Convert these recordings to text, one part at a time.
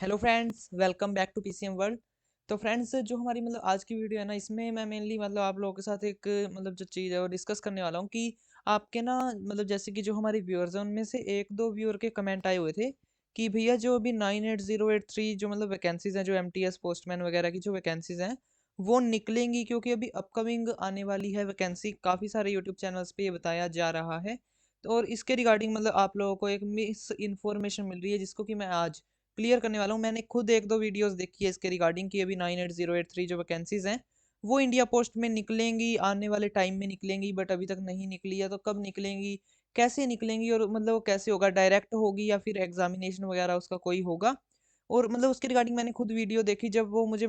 Hello friends, welcome back to PCM world. तो friends, जो हमारी आज की वीडियो है ना, इसमें मैं मेनली आप लोगों के साथ एक जो चीज़ है वो डिस्कस करने वाला हूँ कि आपके ना जैसे कि जो हमारे व्यूअर्स हैं उनमें से एक दो व्यूअर के कमेंट आए हुए थे कि भैया जो अभी 98083 जो वैकेंसीज हैं, जो एमटीएस पोस्टमैन वगैरह की जो वैकेंसीज हैं वो निकलेंगी, क्योंकि अभी अपकमिंग आने वाली है वैकेंसी। काफ़ी सारे यूट्यूब चैनल्स पे ये बताया जा रहा है। तो और इसके रिगार्डिंग आप लोगों को एक मिस इन्फॉर्मेशन मिल रही है, जिसको कि मैं आज क्लियर करने वाला हूँ। मैंने खुद एक दो वीडियोस देखी है इसके रिगार्डिंग कि अभी 98083 जो वैकेंसीज हैं वो इंडिया पोस्ट में निकलेंगी, आने वाले टाइम में निकलेंगी, बट अभी तक नहीं निकली है। तो कब निकलेंगी, कैसे निकलेंगी, और वो कैसे होगा, डायरेक्ट होगी या फिर एग्जामिनेशन वगैरह उसका कोई होगा। और उसके रिगार्डिंग मैंने खुद वीडियो देखी, जब वो मुझे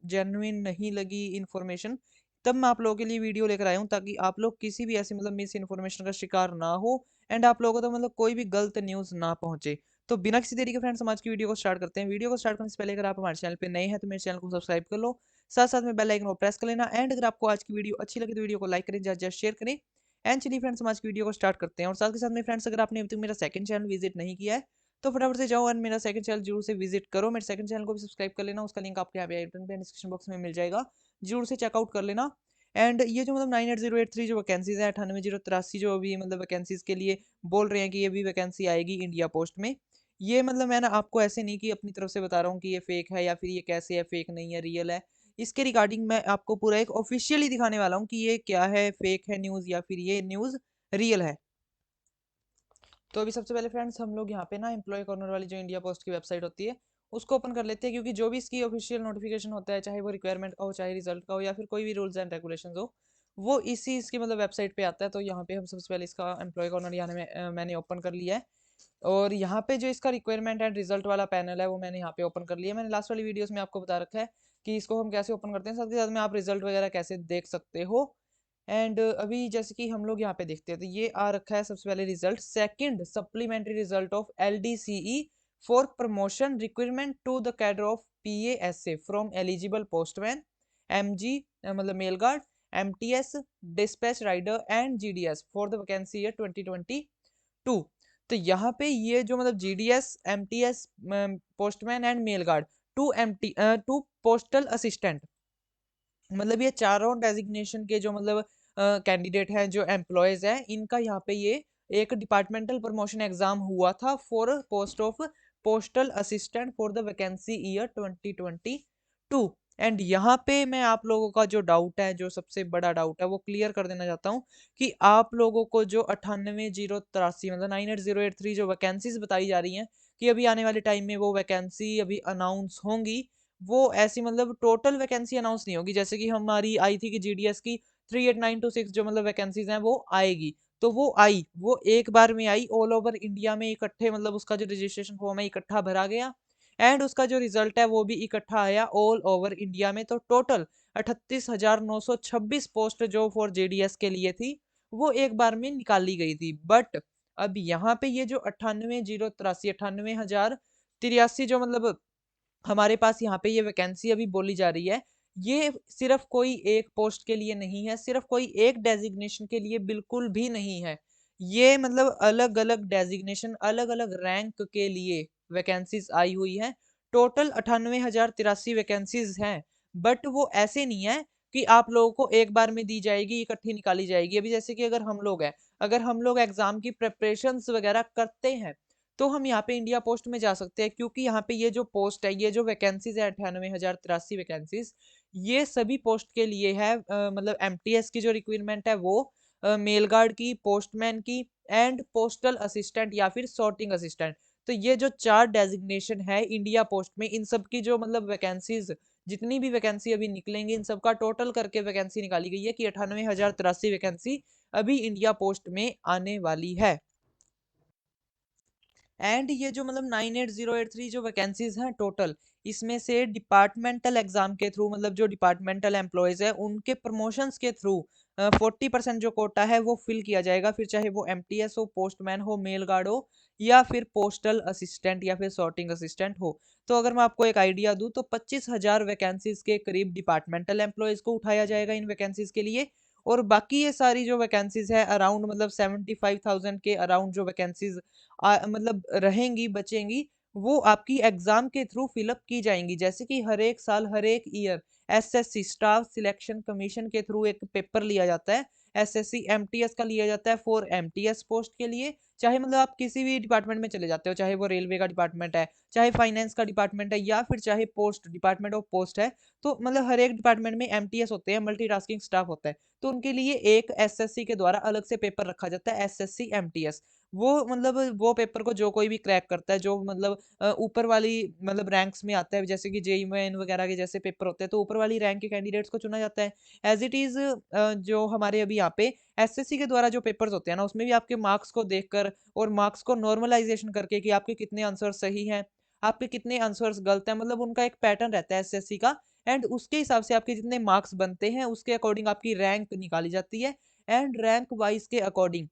जेन्युइन नहीं लगी इन्फॉर्मेशन, तब मैं आप लोगों के लिए वीडियो लेकर आया हूँ, ताकि आप लोग किसी भी ऐसी मिस इन्फॉर्मेशन का शिकार ना हो, एंड आप लोगों को तो कोई भी गलत न्यूज़ ना पहुंचे। तो बिना किसी देरी के फ्रेंड्स, हम आज की वीडियो को स्टार्ट करते हैं। वीडियो को स्टार्ट करने से पहले अगर आप हमारे चैनल पे नए हैं तो मेरे चैनल को सब्सक्राइब कर लो, साथ साथ में बेल आइकन को प्रेस कर लेना। एंड अगर आपको आज की वीडियो अच्छी लगे तो वीडियो को लाइक करें, ज्यादा शेयर करें। एंड चलिए फ्रेंड्स, हम आज की वीडियो को स्टार्ट करते हैं। और साथ के साथ में फ्रेंड्स, अगर आपने अभी तक मेरा सेकंड चैनल विजिट नहीं किया है तो फटाफट से जाओ और मेरा सेकंड चैनल जरूर से विजिट करो। मेरे सेकंड चैनल को भी सब्सक्राइब कर लेना, उसका लिंक आपके यहाँ पे आई बटन पे डिस्क्रिप्शन बॉक्स में मिल जाएगा, जरूर से चेकआउट कर लेना। एंड ये जो 98083 जो वैकेंसीज है, 98,083 जो अभी वैकेंसीज के लिए बोल रहे हैं कि ये भी वैकेंसी आएगी इंडिया पोस्ट में। ये मैं ना आपको ऐसे नहीं कि अपनी तरफ से बता रहा हूँ कि ये फेक है या फिर ये कैसे है, फेक नहीं है, रियल है। इसके रिगार्डिंग मैं आपको पूरा एक ऑफिशियली दिखाने वाला हूँ कि ये क्या है, फेक है न्यूज़ या फिर ये न्यूज़ रियल है। तो अभी सबसे पहले फ्रेंड्स, हम लोग यहाँ पे ना एम्प्लॉय कॉर्नर वाली जो इंडिया पोस्ट की वेबसाइट होती है उसको ओपन कर लेते हैं, क्योंकि जो भी इसकी ऑफिशियल नोटिफिकेशन होता है, चाहे वो रिक्वायरमेंट का हो, चाहे रिजल्ट का हो, या फिर कोई भी रूल्स एंड रेगुलेशंस हो, वो इसी इसकी वेबसाइट पे आता है। तो यहाँ पे हम सबसे पहले इसका एम्प्लॉय कॉर्नर यहाँ मैंने ओपन कर लिया है। और यहाँ पे जो इसका रिक्वायरमेंट एंड रिजल्ट वाला पैनल है वो मैंने यहाँ पे ओपन कर लिया है। मैंने लास्ट वाली वीडियोस में आपको बता रखा है कि इसको हम कैसे ओपन करते हैं, साथ ही साथ में आप रिजल्ट वगैरह कैसे देख सकते हो। एंड अभी जैसे कि हम लोग यहाँ पे देखते हैं, तो ये आ रखा है सबसे पहले result, second supplementary result of LDCE for promotion requirement to the cadre of PASA from eligible postman, MG mail guard, MTS, dispatch rider and GDS for the vacancy year 2022। तो यहाँ पे ये जो GDS, MTS, postman and mail guard, to postal assistant, ये चारों designation के जो candidate हैं, जो एम्प्लॉयज हैं, इनका यहाँ पे ये एक डिपार्टमेंटल प्रमोशन एग्जाम हुआ था for post of postal assistant for the vacancy year 2022। And यहाँ पे मैं आप लोगों का जो डाउट है, जो सबसे बड़ा डाउट है, वो क्लियर कर देना चाहता हूँ कि आप लोगों को जो 98,083 98,083 जो वैकेंसीज बताई जा रही हैं कि अभी आने वाले टाइम में वो वैकेंसी अभी अनाउंस होंगी, वो ऐसी टोटल वैकेंसी अनाउंस नहीं होगी। जैसे कि हमारी आई थी कि जीडीएस की 38926 जो वैकेंसीज हैं वो आएगी, तो वो आई, वो एक बार में आई, ऑल ओवर इंडिया में इकट्ठे उसका जो रजिस्ट्रेशन फॉर्म है इकट्ठा भरा गया, एंड उसका जो रिजल्ट है वो भी इकट्ठा आया ऑल ओवर इंडिया में। तो टोटल 38,926 पोस्ट जो फॉर जेडीएस के लिए थी वो एक बार में निकाली गई थी। बट अब यहाँ पे ये जो 98,083 98,083 जो हमारे पास यहाँ पे ये वैकेंसी अभी बोली जा रही है, ये सिर्फ कोई एक पोस्ट के लिए नहीं है, सिर्फ कोई एक डेजिग्नेशन के लिए बिल्कुल भी नहीं है। ये अलग अलग डेजिग्नेशन, अलग अलग रैंक के लिए वैकेंसीज आई हुई है। टोटल 98,083 वैकेंसीज हैं, बट वो ऐसे नहीं है कि आप लोगों को एक बार में दी जाएगी, इकट्ठी निकाली जाएगी। अभी जैसे कि अगर हम लोग हैं, अगर हम लोग एग्जाम की प्रिपरेशंस वगैरह करते हैं, तो हम यहाँ पे इंडिया पोस्ट में जा सकते हैं, क्योंकि यहाँ पे ये जो पोस्ट है, ये जो वैकेंसीज है 98,083 वैकेंसीज, ये सभी पोस्ट के लिए है। एमटीएस की जो रिक्वायरमेंट है वो, मेल गार्ड की, पोस्टमैन की, एंड पोस्टल असिस्टेंट या फिर सॉर्टिंग असिस्टेंट। तो ये जो चार डेजिग्नेशन है इंडिया पोस्ट में, इन सब की जो वैकेंसीज, जितनी भी वैकेंसी अभी निकलेंगी, इन सबका टोटल करके वैकेंसी निकाली गई है कि 98,083 वैकेंसी अभी इंडिया पोस्ट में आने वाली है। एंड ये जो 98083 जो वैकेंसीज हैं टोटल, इसमें से डिपार्टमेंटल एग्जाम के थ्रू, जो डिपार्टमेंटल एम्प्लॉयज है उनके प्रमोशंस के थ्रू 40% जो कोटा है वो फिल किया जाएगा, फिर चाहे वो एमटीएस हो, पोस्टमैन हो, मेल गार्ड हो, या फिर पोस्टल असिस्टेंट या फिर सॉर्टिंग असिस्टेंट हो। तो अगर मैं आपको एक आइडिया दूं, तो 25,000 वैकेंसीज के करीब डिपार्टमेंटल एम्प्लॉयज को उठाया जाएगा इन वैकेंसीज के लिए। और बाकी ये सारी जो वैकेंसीज है, अराउंड 75,000 के अराउंड जो वैकेंसीज रहेंगी, बचेंगी, वो आपकी एग्ज़ाम के थ्रू फ़िल अप की जाएँगी। जैसे कि हर एक साल, हर एक year SSC staff selection commission के थ्रू एक पेपर लिया जाता है। एसएससी एमटीएस का लिया जाता है फॉर एमटीएस पोस्ट के लिए। चाहे मतलब आप किसी भी डिपार्टमेंट में चले जाते हो, चाहे वो रेलवे का डिपार्टमेंट है, चाहे फाइनेंस का डिपार्टमेंट है या फिर चाहे पोस्ट डिपार्टमेंट ऑफ पोस्ट है। तो मतलब हर एक डिपार्टमेंट में एमटीएस होते हैं, मल्टीटास्किंग स्टाफ होता है। तो उनके लिए एक एसएससी के द्वारा अलग से पेपर रखा जाता है, एसएससी एमटीएस। वो मतलब वो पेपर को जो कोई भी क्रैक करता है, जो मतलब ऊपर वाली मतलब रैंक्स में आता है, जैसे कि जेईई मेन वगैरह के जैसे पेपर होते हैं, तो ऊपर वाली रैंक के कैंडिडेट्स को चुना जाता है। एज़ इट इज़ जो हमारे अभी यहाँ पे एसएससी के द्वारा जो पेपर्स होते हैं ना, उसमें भी आपके मार्क्स को देखकर और मार्क्स को नॉर्मलाइज़ेशन करके कि आपके कितने आंसर सही हैं, आपके कितने आंसर्स गलत हैं, मतलब उनका एक पैटर्न रहता है एसएससी का। एंड उसके हिसाब से आपके जितने मार्क्स बनते हैं, उसके अकॉर्डिंग आपकी रैंक निकाली जाती है। एंड रैंक वाइज़ के अकॉर्डिंग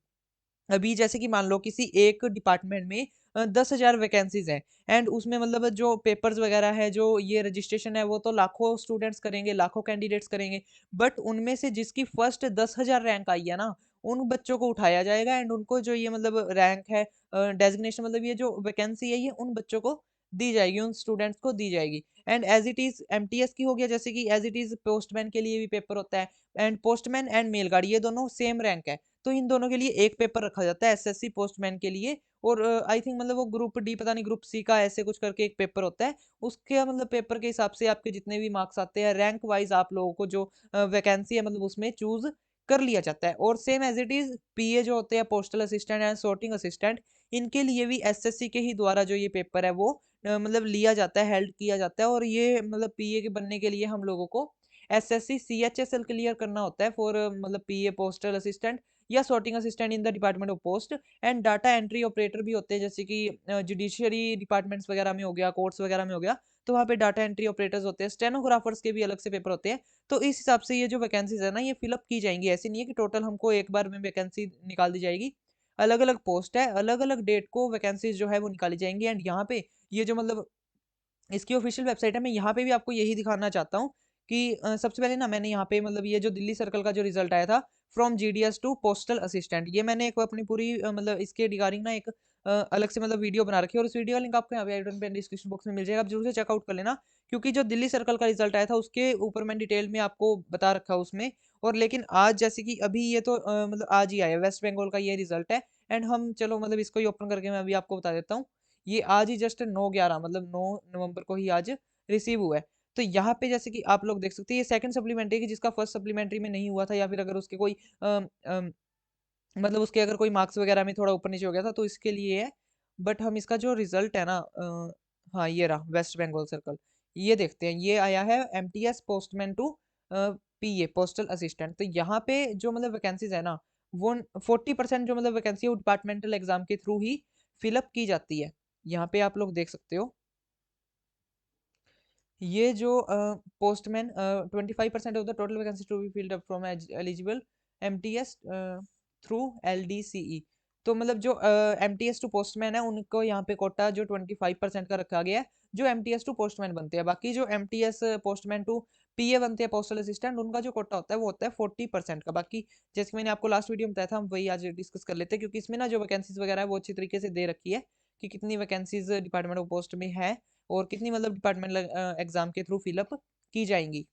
अभी जैसे कि मान लो किसी एक डिपार्टमेंट में 10,000 वैकेंसीज़ हैं एंड उसमें मतलब जो पेपर्स वगैरह है, जो ये रजिस्ट्रेशन है, वो तो लाखों स्टूडेंट्स करेंगे, लाखों कैंडिडेट्स करेंगे। बट उनमें से जिसकी फर्स्ट 10,000 रैंक आई है ना, उन बच्चों को उठाया जाएगा एंड उनको जो ये मतलब रैंक है डेज़िग्नेशन मतलब ये जो वैकेंसी है, ये उन बच्चों को दी जाएगी, उन स्टूडेंट्स को दी जाएगी। And as it is MTS की हो गया, जैसे कि एज़ इट इज़ पोस्टमैन के लिए भी पेपर होता है and postman and mail guard ये दोनों सेम रैंक है। तो इन दोनों के लिए एक पेपर रखा जाता है एसएससी पोस्टमैन के लिए और आई थिंक मतलब वो ग्रुप डी पता नहीं ग्रुप सी का ऐसे कुछ करके एक पेपर होता है। उसके मतलब पेपर के हिसाब से आपके जितने भी मार्क्स आते हैं रैंक वाइज़ आप लोगों को जो वैकेंसी है मतलब उसमें चूज़ कर लिया जाता है। और सेम एज़ इट इज़ पीए जो होते हैं postal assistant and sorting assistant, इनके लिए भी एसएससी के ही द्वारा जो ये पेपर है वो मतलब लिया जाता है, हेल्ड किया जाता है। और ये मतलब पीए के बनने के लिए हम लोगों को एसएससी सीएचएसएल क्लियर करना होता है फॉर मतलब पीए पोस्टल असिस्टेंट या sorting assistant in the department of post. And data entry operator भी होते हैं, जैसे कि जुडिशियरी डिपार्टमेंट्स वगैरह में हो गया, कोर्ट्स वगैरह में हो गया, तो वहाँ पे डाटा एंट्री ऑपरेटर्स होते हैं, स्टेनोग्राफर्स के भी अलग से पेपर होते हैं। तो इस हिसाब से ये जो वैकेंसीज है ना, ये फिलअप की जाएंगी। ऐसी नहीं है कि टोटल हमको एक बार में वैकेंसी निकाल दी जाएगी। अलग अलग पोस्ट है, अलग अलग डेट को वैकेंसीज जो है वो निकाली जाएंगी। एंड यहाँ पे ये जो मतलब इसकी ऑफिशियल वेबसाइट है, मैं यहाँ पे भी आपको यही दिखाना चाहता हूँ कि सबसे पहले ना मैंने यहाँ पे मतलब ये जो दिल्ली सर्कल का जो रिजल्ट आया था from GDS to postal assistant, ये मैंने एक अपनी पूरी मतलब इसके रिगार्डिंग ना एक अलग से मतलब वीडियो बना रखी है और उस वीडियो का लिंक आपको यहाँ पे आई बटन पे डिस्क्रिप्शन बॉक्स में मिल जाएगा, आप जरूर से चेकआउट कर लेना। क्योंकि जो दिल्ली सर्कल का रिजल्ट आया था उसके ऊपर मैं डिटेल में आपको बता रखा है उसमें। और लेकिन आज जैसे कि अभी ये तो मतलब आज ही आया, वेस्ट बंगाल का ये रिजल्ट है। एंड हम चलो मतलब इसको ही ओपन करके मैं अभी आपको बता देता हूँ। ये आज ही जस्ट 9/11 मतलब 9 नवंबर को ही आज रिसीव हुआ है। तो यहाँ पे जैसे कि आप लोग देख सकते हैं ये सेकंड सप्लीमेंट्री है कि जिसका फर्स्ट सप्लीमेंट्री में नहीं हुआ था या फिर अगर उसके कोई मतलब उसके अगर कोई मार्क्स वगैरह में थोड़ा ऊपर नीचे हो गया था तो इसके लिए है। बट हम इसका जो रिजल्ट है ना हाँ ये रहा वेस्ट बंगाल सर्कल। ये देखते हैं, ये आया है MTS postman to PA postal assistant. तो यहाँ पे जो मतलब वैकेंसीज है ना, वो 40% जो मतलब वैकेंसी है वो डिपार्टमेंटल एग्जाम के थ्रू ही फिलअप की जाती है। यहाँ पे आप लोग देख सकते हो ये जो postman 25% of the total vacancy to be filled up from eligible MTS through LDCE. तो मतलब जो एमटीएस टू पोस्टमैन है उनको यहाँ पे कोटा जो 25% का रखा गया है, जो एमटीएस टू पोस्टमैन बनते हैं। बाकी जो एमटीएस पोस्टमैन टू पीए बनते हैं पोस्टल असिस्टेंट, उनका जो कोटा होता है वो होता है 40% का। बाकी जैसे कि मैंने आपको लास्ट वीडियो में बताया था, हम वही आज डिस्कस कर लेते हैं क्योंकि इसमें ना जो वैकेंसीज वगैरह है वो अच्छी तरीके से दे रखी है कि कितनी वैकेंसीज डिपार्टमेंट ऑफ पोस्ट में है और कितनी मतलब डिपार्टमेंट एग्जाम के थ्रू फिलअप की जाएंगी।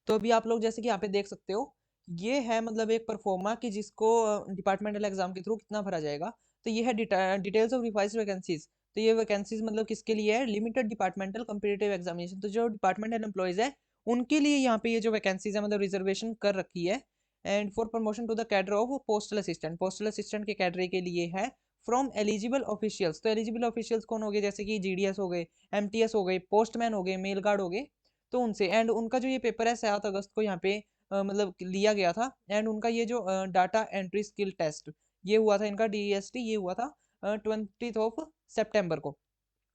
तो अभी आप लोग जैसे कि यहाँ पे देख सकते हो, ये है मतलब एक परफॉर्मा कि जिसको डिपार्टमेंटल एग्जाम के थ्रू कितना भरा जाएगा। तो ये है डिटेल्स ऑफ रिवाइज्ड वैकेंसीज। तो ये वैकेंसीज मतलब किसके लिए है, लिमिटेड डिपार्टमेंटल कम्पिटिटिव एग्जामिनेशन। तो जो डिपार्टमेंटल एम्प्लॉयज है उनके लिए यहाँ पे ये जो वैकेंसीज है मतलब रिजर्वेशन कर रखी है। And for promotion to the cadre of postal assistant, postal assistant के कैडरे के लिए है फ्रॉम एलिजिबल ऑफिशियल्स। तो एलिजिबल ऑफिशियल्स कौन हो गए, जैसे कि जीडीएस हो गए, एमटीएस हो गए, पोस्टमैन हो गए, मेल गार्ड हो गए। तो उनसे एंड उनका जो ये पेपर है 7 अगस्त को यहाँ पे मतलब लिया गया था। एंड उनका ये जो डाटा एंट्री स्किल टेस्ट ये हुआ था, इनका डीएसटी ये हुआ था 20 ऑफ सितंबर को।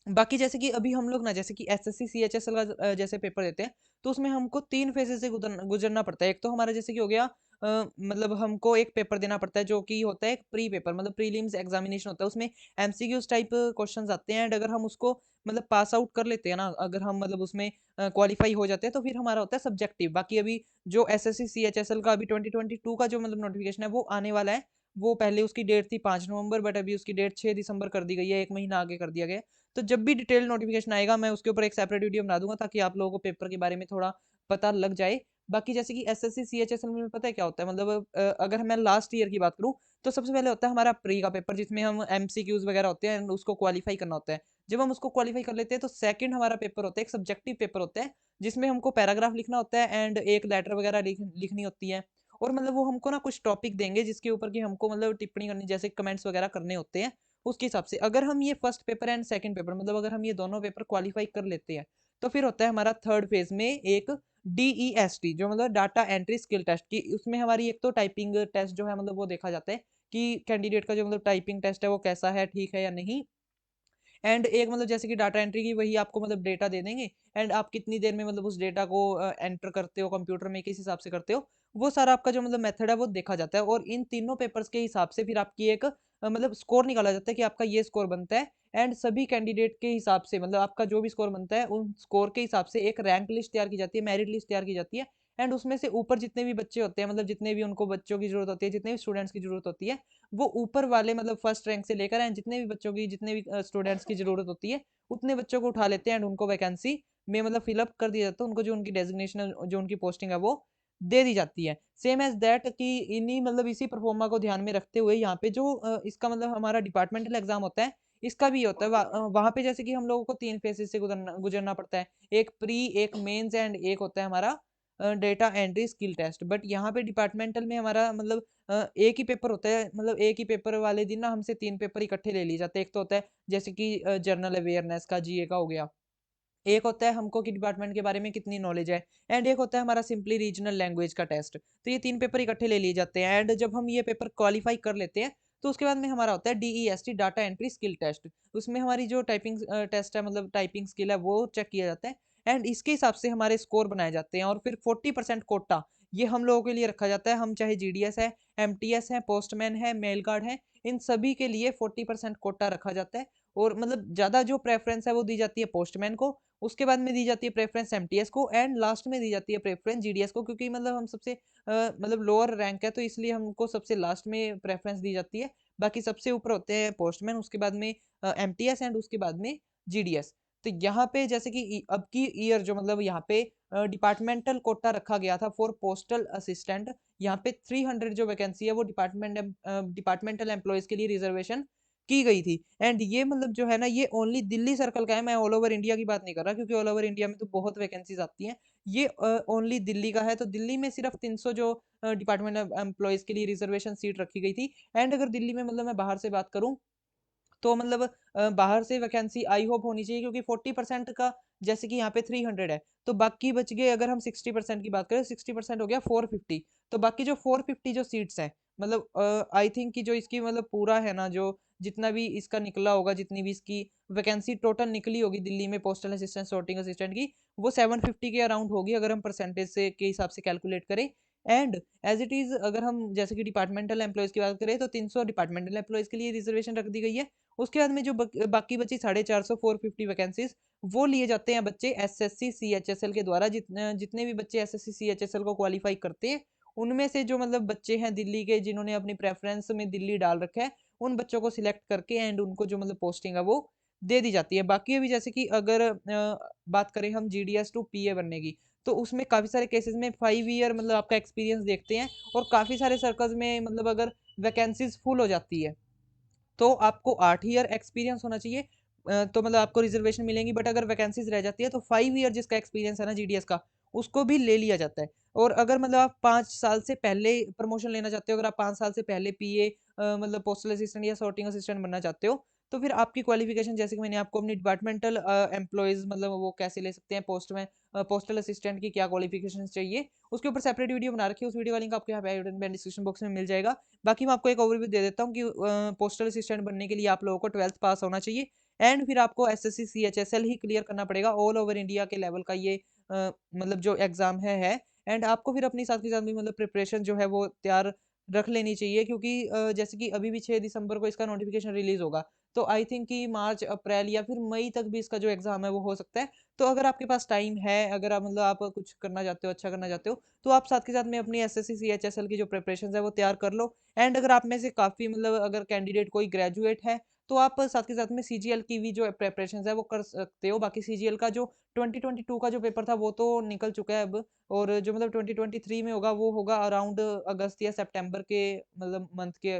बाकी जैसे कि अभी हम लोग ना जैसे कि एसएससी सीएचएसएल का जैसे पेपर देते हैं, तो उसमें हमको 3 फेजेस से गुजरना पड़ता है। एक तो हमारा जैसे कि हो गया मतलब हमको एक पेपर देना पड़ता है जो कि होता है एक प्री पेपर मतलब प्रीलिम्स एग्जामिनेशन होता है। उसमें एमसीक्यूज टाइप क्वेश्चंस आते हैं एंड अगर हम उसको मतलब पास आउट कर लेते हैं ना, अगर हम मतलब उसमें क्वालिफाई हो जाते हैं तो फिर हमारा होता है सब्जेक्टिव। बाकी अभी जो एसएससी सीएचएसएल का अभी 2022 का जो मतलब नोटिफिकेशन है वो आने वाला है। वो पहले उसकी डेट थी 5 नवंबर, बट अभी उसकी डेट 6 दिसंबर कर दी गई है, 1 महीना आगे कर दिया गया है। तो जब भी डिटेल नोटिफ़िकेशन आएगा, मैं उसके ऊपर एक सेपरेट वीडियो बना दूँगा, ताकि आप लोगों को पेपर के बारे में थोड़ा पता लग जाए। बाकी जैसे कि एसएससी, सीएचएसएल में पता है क्या होता है, मतलब अगर मैं लास्ट ईयर की बात करूँ, तो सबसे पहले होता है हमारा प्री का पेपर, जिसमें हम एमसीक्यूज़ वगैरह होते हैं एंड उसको क्वालीफाई करना होता है। जब हम उसको क्वालीफाई कर लेते हैं, तो सेकंड हमारा पेपर होता है, एक सब्जेक्टिव पेपर होता है, जिसमें हमको पैराग्राफ लिखना होता है एंड एक लेटर वगैरह लिखनी होती है। और मतलब वो हमको ना कुछ टॉपिक देंगे, जिसके ऊपर कि हमको मतलब टिप्पणी करनी, जैसे कमेंट्स वगैरह करने होते हैं, उसके हिसाब से। अगर हम ये first paper and second paper, मतलब अगर हम ये दोनों पेपर क्वालीफाई कर लेते हैं, तो फिर होता है हमारा थर्ड फेज़ में एक डीईएसटी, जो मतलब डाटा एंट्री स्किल टेस्ट की। उसमें हमारी एक तो टाइपिंग टेस्ट जो है, मतलब वो देखा जाता है कि कैंडिडेट का जो मतलब टाइपिंग टेस्ट है वो कैसा है, ठीक है या नहीं। एंड एक मतलब जैसे कि डाटा एंट्री की, वही आपको मतलब डेटा दे देंगे एंड आप कितनी देर में मतलब उस डेटा को एंटर करते हो कंप्यूटर में, किस हिसाब से करते हो, वो सारा आपका जो मतलब मेथड है वो देखा जाता है। और इन तीनों पेपर्स के हिसाब से फिर आपकी एक मतलब स्कोर निकाला जाता है कि आपका ये स्कोर बनता है। एंड सभी कैंडिडेट के हिसाब से, मतलब आपका जो भी स्कोर बनता है, उन स्कोर के हिसाब से एक रैंक लिस्ट तैयार की जाती है, मेरिट लिस्ट तैयार की जाती है। एंड उसमें से ऊपर जितने भी बच्चे होते हैं, मतलब जितने भी उनको बच्चों की जरूरत होती है, जितने भी स्टूडेंट्स की जरूरत होती है, वो ऊपर वाले मतलब फर्स्ट रैंक से लेकर एंड जितने भी बच्चों की, जितने भी स्टूडेंट्स की ज़रूरत होती है, उतने बच्चों को उठा लेते हैं एंड उनको वैकेंसी में मतलब फिल अप कर दिया जाता है। उनको जो उनकी डेज़िग्नेशन है, जो उनकी पोस्टिंग है, वो दे दी जाती है। सेम एज़ दैट कि इन्हीं मतलब इसी परफॉर्मा को ध्यान में रखते हुए यहाँ पे जो इसका मतलब हमारा डिपार्टमेंटल एग्ज़ाम होता है, इसका भी होता है। वहाँ पे जैसे कि हम लोगों को 3 फेजेज़ से गुज़रना पड़ता है। एक प्री, एक मेंस एंड एक होता है हमारा data entry skill test. But यहाँ पे डिपार्टमेंटल में हमारा मतलब एक ही पेपर होता है, मतलब एक ही पेपर वाले दिन ना हमसे 3 पेपर इकट्ठे ले लिए जाते हैं। एक तो होता है जैसे कि जनरल अवेयरनेस का, जीए का हो गया। एक होता है हमको कि डिपार्टमेंट के बारे में कितनी नॉलेज है एंड एक होता है हमारा सिंपली रीजनल लैंग्वेज का टेस्ट। तो ये 3 पेपर इकट्ठे ले लिए जाते हैं एंड जब हम ये पेपर क्वालीफाई कर लेते हैं, तो उसके बाद में हमारा होता है डीईएसटी, डाटा एंट्री स्किल टेस्ट। उसमें हमारी जो टाइपिंग टेस्ट है, मतलब टाइपिंग स्किल है, वो चेक किया जाता है एंड इसके हिसाब से हमारे स्कोर बनाए जाते हैं। और फिर 40% कोटा ये हम लोगों के लिए रखा जाता है। हम चाहे जीडीएस है, एमटीएस है, पोस्टमैन है, मेल गार्ड है, इन सभी के लिए 40% कोटा रखा जाता है। और मतलब ज़्यादा जो प्रेफ़रेंस है वो दी जाती है पोस्टमैन को, उसके बाद में दी जाती है प्रेफ़रेंस एमटीएस को एंड लास्ट में दी जाती है प्रेफ़रेंस जीडीएस को, क्योंकि मतलब हम सबसे मतलब लोअर रैंक है, तो इसलिए हमको सबसे लास्ट में प्रेफ़रेंस दी जाती है। बाकी सबसे ऊपर होते हैं पोस्टमैन, उसके बाद में एमटीएस एंड उसके बाद में जीडीएस। तो यहाँ पे जैसे कि अब की ईयर जो मतलब यहाँ पे डिपार्टमेंटल कोटा रखा गया था फॉर पोस्टल असिस्टेंट। यहाँ पे 300 जो वैकेंसी है वो डिपार्टमेंटल एम्प्लॉइज़ के लिए रिज़र्वेशन की गई थी। एंड ये मतलब जो है ना, ये ओनली दिल्ली सर्कल का है, मैं ऑल ओवर इंडिया की बात नहीं कर रहा, क्योंकि ऑल ओवर इंडिया में तो बहुत वैकेंसीज़ आती हैं। ये ओनली दिल्ली का है, तो दिल्ली में सिर्फ़ 300 जो डिपार्टमेंट एम्प्लॉइज़ के लिए रिज़र्वेशन सीट रखी गई थी। एंड अगर दिल्ली में मतलब मैं बाहर से बात करूँ, तो मतलब बाहर से वैकेंसी आई होप होनी चाहिए, क्योंकि 40% का जैसे कि यहाँ पे 300 है, तो बाकी बच गए, अगर हम 60% की बात करें, 60% हो गया 450। तो बाकी जो 450 जो सीट्स हैं, मतलब आई थिंक कि जो इसकी मतलब पूरा है ना, जो जितना भी इसका निकला होगा, जितनी भी इसकी वैकेंसी टोटल निकली होगी दिल्ली में पोस्टल असिस्टेंट, सॉर्टिंग असिस्टेंट की, वो 750 के अराउंड होगी, अगर हम परसेंटेज से के हिसाब से कैलकुलेट करें। एंड एज़ इट इज़ अगर हम जैसे कि डिपार्टमेंटल एम्प्लॉइज़ की बात करें, तो 300 डिपार्टमेंटल एम्प्लॉइज़ के लिए रिज़र्वेशन रख दी गई है। उसके बाद में जो बाकी बची 450 450 वैकेंसीज़, वो लिए जाते हैं बच्चे एसएससी सीएचएसएल के द्वारा। जितने भी बच्चे एसएससी सीएचएसएल को क्वालीफाई करते हैं, उनमें से जो मतलब बच्चे हैं दिल्ली के, जिन्होंने अपनी प्रेफ़रेंस में दिल्ली डाल रखा है, उन बच्चों को सिलेक्ट करके एंड उनको जो मतलब पोस्टिंग है वो दे दी जाती है। बाकी अभी जैसे कि अगर बात करें हम जीडीएस टू पीए बनने की, तो उसमें काफ़ी सारे केसेज़ में 5 ईयर मतलब आपका एक्सपीरियंस देखते हैं। और काफ़ी सारे सर्कल्स में मतलब अगर वैकेंसीज़ फुल हो जाती है, तो आपको 8 ईयर एक्सपीरियंस होना चाहिए। तो मतलब आपको रिज़र्वेशन मिलेंगी। बट अगर वैकेंसीज़ रह जाती है, तो 5 ईयर जिसका एक्सपीरियंस है ना जीडीएस का, उसको भी ले लिया जाता है। और अगर मतलब आप 5 साल से पहले प्रमोशन लेना चाहते हो, अगर आप 5 साल से पहले पीए मतलब पोस्टल असिस्टेंट या सॉर्टिंग असिस्टेंट बनना चाहते हो, तो फिर आपकी क्वालिफ़िकेशन, जैसे कि मैंने आपको अपनी डिपार्टमेंटल एम्प्लॉइज़ मतलब वो कैसे ले सकते हैं पोस्ट में, पोस्टल असिस्टेंट की क्या क्वालिफ़िकेशंस चाहिए, उसके ऊपर सेपरेट वीडियो बना रखी है। उस वीडियो का लिंक आपको यहाँ पे आई बटन में डिस्क्रिप्शन बॉक्स में मिल जाएगा। बाकी मैं आपको एक ओवरव्यू दे देता हूँ कि पोस्टल असिस्टेंट बनने के लिए आप लोगों को 12th पास होना चाहिए एंड फिर आपको एसएससी सीएचएसएल ही क्लियर करना पड़ेगा। ऑल ओवर इंडिया के लेवल का ये मतलब जो एग्ज़ाम है। एंड आपको फिर अपनी साथ के साथ भी मतलब प्रिपरेशन जो है वो तैयार रख लेनी चाहिए, क्योंकि जैसे कि अभी भी 6 दिसंबर को इसका नोटिफिकेशन रिलीज़ होगा। तो आई थिंक कि मार्च, अप्रैल या फिर मई तक भी इसका जो एग्ज़ाम है वो हो सकता है। तो अगर आपके पास टाइम है, अगर आप मतलब आप कुछ करना चाहते हो, अच्छा करना चाहते हो, तो आप साथ के साथ में अपनी एसएससी, सीएचएसएल की जो प्रिपरेशंस है वो तैयार कर लो। एंड अगर आप में से काफ़ी मतलब अगर कैंडिडेट कोई ग्रेजुएट है, तो आप साथ के साथ में सीजीएल की भी जो प्रिपरेशंस है वो कर सकते हो। बाकी सीजीएल का जो 2022 का जो पेपर था वो तो निकल चुका है अब, और जो मतलब 2023 में होगा वो होगा अराउंड अगस्त या सितंबर के मतलब मंथ के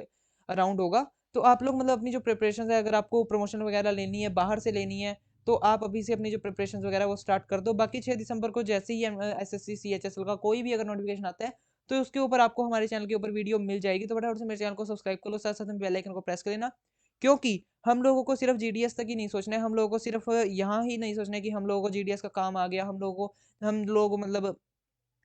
अराउंड होगा। तो आप लोग मतलब अपनी जो प्रिपरेशंस है, अगर आपको प्रमोशन वगैरह लेनी है, बाहर से लेनी है, तो आप अभी से अपनी जो प्रिपरेशंस वगैरह वो स्टार्ट कर दो। बाकी 6 दिसंबर को जैसे ही एसएससी, सीएचएसएल का कोई भी अगर नोटिफिकेशन आता है, तो उसके ऊपर आपको हमारे चैनल के ऊपर वीडियो मिल जाएगी। तो फटाफट से मेरे चैनल को सब्सक्राइब कर लो, साथ-साथ में बेल आइकन को प्रेस कर देना। क्योंकि हम लोगों को सिर्फ जीडीएस तक ही नहीं सोचना है, हम लोगों को सिर्फ यहाँ ही नहीं सोचना है कि हम लोगों को जीडीएस का काम आ गया, हम लोग मतलब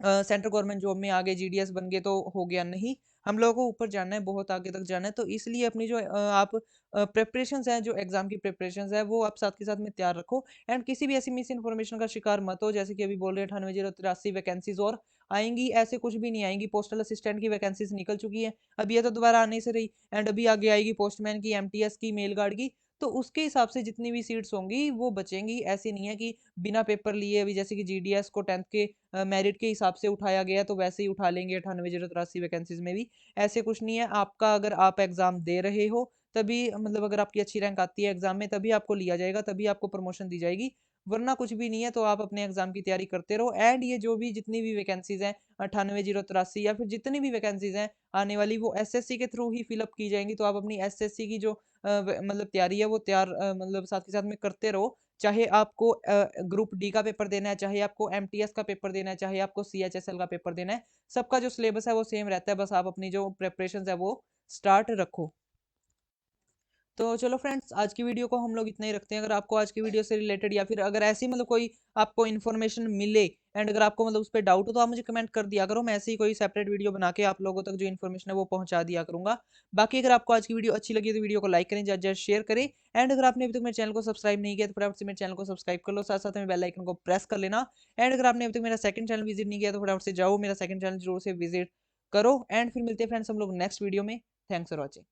सेंट्रल गवर्नमेंट जॉब में आ गए, जीडीएस बन गए तो हो गया, नहीं। हम लोगों को ऊपर जाना है, बहुत आगे तक जाना है। तो इसलिए अपनी जो आप प्रिपरेशंस हैं, जो एग्ज़ाम की प्रिपरेशंस है, वो आप साथ के साथ में तैयार रखो। एंड किसी भी ऐसी मिस इन्फॉर्मेशन का शिकार मत हो, जैसे कि अभी बोल रहे हैं 98,083 वैकेंसीज़ और आएँगी, ऐसे कुछ भी नहीं आएँगी। पोस्टल असिस्टेंट की वैकेंसीज़ निकल चुकी हैं, अब ये तो दोबारा आने से रही। एंड अभी आगे आएगी पोस्टमैन की, एमटीएस की, मेल गार्ड की। तो उसके हिसाब से जितनी भी सीट्स होंगी, वो बचेंगी। ऐसे नहीं है कि बिना पेपर लिए अभी जैसे कि जीडीएस को 10th के मेरिट के हिसाब से उठाया गया तो वैसे ही उठा लेंगे 98,083 वैकेंसीज में भी। ऐसे कुछ नहीं है, आपका अगर आप एग्ज़ाम दे रहे हो तभी मतलब अगर आपकी अच्छी रैंक आती है एग्ज़ाम में तभी आपको लिया जाएगा, तभी आपको प्रमोशन दी जाएगी, वरना कुछ भी नहीं है। तो आप अपने एग्ज़ाम की तैयारी करते रहो। एंड ये जो भी जितनी भी वैकेंसीज़ हैं 98,083 या फिर जितनी भी वैकेंसीज़ हैं आने वाली, वो एसएससी के थ्रू ही फिल अप की जाएँगी। तो आप अपनी एसएससी की जो मतलब तैयारी है वो तैयार मतलब साथ के साथ में करते रहो। चाहे आपको ग्रुप डी का पेपर देना है, चाहे आपको एमटीएस का पेपर देना है, चाहे आपको सीएचएसएल का पेपर देना है, सबका जो सिलेबस है वो सेम रहता है, बस आप अपनी जो प्रिपरेशंस है वो स्टार्ट रखो। तो चलो फ्रेंड्स, आज की वीडियो को हम लोग इतना ही रखते हैं। अगर आपको आज की वीडियो से रिलेटेड या फिर अगर ऐसी मतलब कोई आपको इन्फॉर्मेशन मिले एंड अगर आपको मतलब उस पे डाउट हो तो आप मुझे कमेंट कर दिया करो, मैं ऐसे ही कोई सेपरेट वीडियो बना के आप लोगों तक जो इन्फॉर्मेशन है वो पहुंचा दिया करूंगा। बाकी अगर आपको आज की वीडियो अच्छी लगी तो वीडियो को लाइक करें, ज़्यादा से ज़्यादा शेयर करें। एंड अगर आपने अभी तक मेरे चैनल को सब्सक्राइब नहीं किया तो फटाफट से मेरे चैनल को सब्सक्राइब कर लो, साथ साथ में बेल आइकन को प्रेस कर लेना। एंड अगर आपने अभी तक मेरा सेकंड चैनल विजिट नहीं किया तो फटाफट से जाओ, मेरा सेकंड चैनल जरूर से विजिट करो। एंड फिर मिलते हैं फ्रेंड्स हम लोग नेक्स्ट वीडियो में। Thanks for watching.